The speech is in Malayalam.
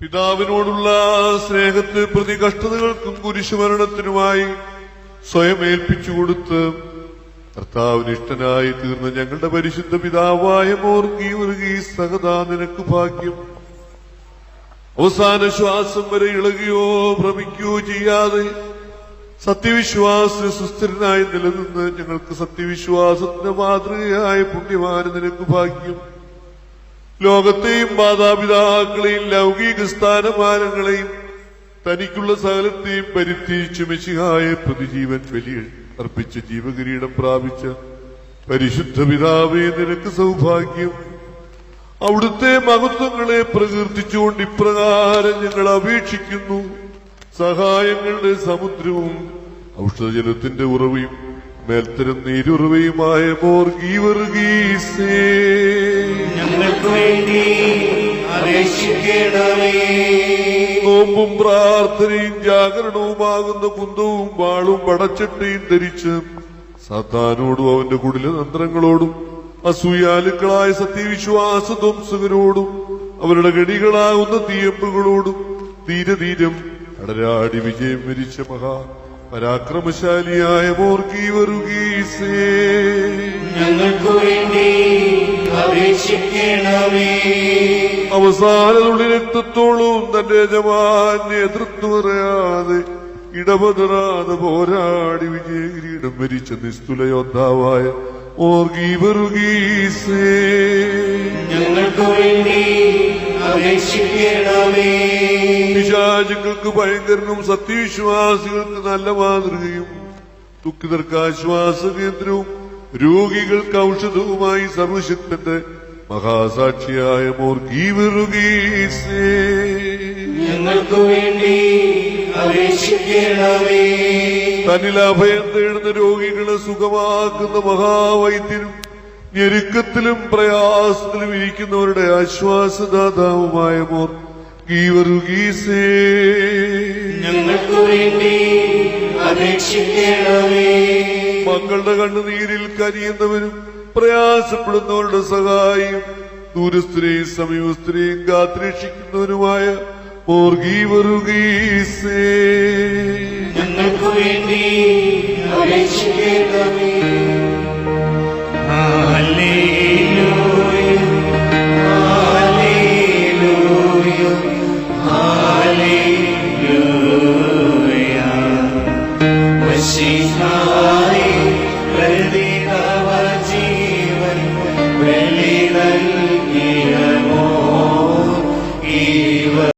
പിതാവിനോടുള്ള സ്നേഹത്തെ പ്രതി കഷ്ടതകൾക്കും കുരിശുമരണത്തിനുമായി സ്വയം ഏൽപ്പിച്ചുകൊടുത്ത് കർത്താവിന് ഇഷ്ടനായി തീർന്ന ഞങ്ങളുടെ പരിശുദ്ധ പിതാവായ മോർഗീവർഗീസ് സഹദാ നിനക്ക് ഭാഗ്യം. അവസാന ശ്വാസം വരെ ഇളകിയോ ഭ്രമിക്കുകയോ ചെയ്യാതെ സത്യവിശ്വാസ സുസ്ഥിരനായി നിലനിന്ന് ഞങ്ങൾക്ക് സത്യവിശ്വാസത്തിന്റെ മാതൃകയായ പുണ്യവാന് നിനക്ക് ഭാഗ്യം. ലോകത്തെയും മാതാപിതാക്കളെയും ലൗകിക സ്ഥാനമാനങ്ങളെയും തനിക്കുള്ള സകലത്തെയും പരിത്യജിച്ച് മെശിഹായെ പ്രതിജീവൻ ബലികൾ അർപ്പിച്ച ജീവകിരീടം പ്രാപിച്ച പരിശുദ്ധ പിതാവേ നിനക്ക് സൗഭാഗ്യം. അവിടുത്തെ മഹത്വങ്ങളെ പ്രകീർത്തിച്ചുകൊണ്ട് ഇപ്രകാരം ഞങ്ങൾ അപേക്ഷിക്കുന്നു. സഹായങ്ങളുടെ സമുദ്രവും ഔഷധജലത്തിന്റെ ഉറവയും മേൽത്തരം നീരുറവയുമായ മോർഗീവർഗീസേ, ഞങ്ങൾക്ക് വേണ്ടി അപേക്ഷിക്കണമേ. നോമ്പും പ്രാർത്ഥനയും ജാഗരണവുമാകുന്ന കുന്തവും വാളും പടച്ചട്ടയും ധരിച്ച് സാത്താനോടും അവന്റെ കുടില തന്ത്രങ്ങളോടും അസൂയാലുക്കളായ സത്യവിശ്വാസ ധ്വംസകരോടും അവരുടെ ഗടികളാകുന്ന തീയമ്പുകളോടും ധീരധീരം അടരാടി വിജയം വരിച്ച പരാക്രമശാലിയായ മോർഗീവർഗീസേ, ഞങ്ങൾക്ക് വേണ്ടി അപേക്ഷിക്കണമേ. അവസാന തുള്ളി രക്തത്തോളം തന്റെ യജമാൻ നേതൃത്വം അറിയാതെ ഇടപെടാതെ പോരാടി വിജയകിരീടം വരിച്ച നിസ്തുല യോദ്ധാവായ മോർഗീവർഗീസേ, ഞങ്ങൾക്ക് വേണ്ടി അപേക്ഷിക്കണമേ. പിശാചുക്കൾക്ക് ഭയങ്കരനും സത്യവിശ്വാസികൾക്ക് നല്ല മാതൃകയും ദുഃഖിതർക്ക് ആശ്വാസ കേന്ദ്രവും രോഗികൾക്ക് ഔഷധവുമായി സർവശക്തന്റെ മഹാസാക്ഷിയായ മോർഗീവർഗീസേ, ഞങ്ങൾക്ക് വേണ്ടി അപേക്ഷിക്കണമേ. തന്നിൽ അഭയം തേടുന്ന രോഗികളെ സുഖമാക്കുന്ന മഹാവൈദ്യനും ഞെരുക്കത്തിലും പ്രയാസത്തിലും ഇരിക്കുന്നവരുടെ ആശ്വാസദാതാവുമായ മോർഗീവർഗീസേ, ഞങ്ങൾക്ക് വേണ്ടി അപേക്ഷിക്കണമേ. മക്കളുടെ കണ്ണുനീരിൽ കനിയുന്നവരും പ്രയാസപ്പെടുന്നവരുടെ സഹായിയും ദൂരസ്ഥരെയും സമീപസ്ഥരെയും കാത്തുരക്ഷിക്കുന്നവരുമായ മോർഗീവർഗീസേ, ഞങ്ങൾക്ക് വേണ്ടി അപേക്ഷിക്കണമേ.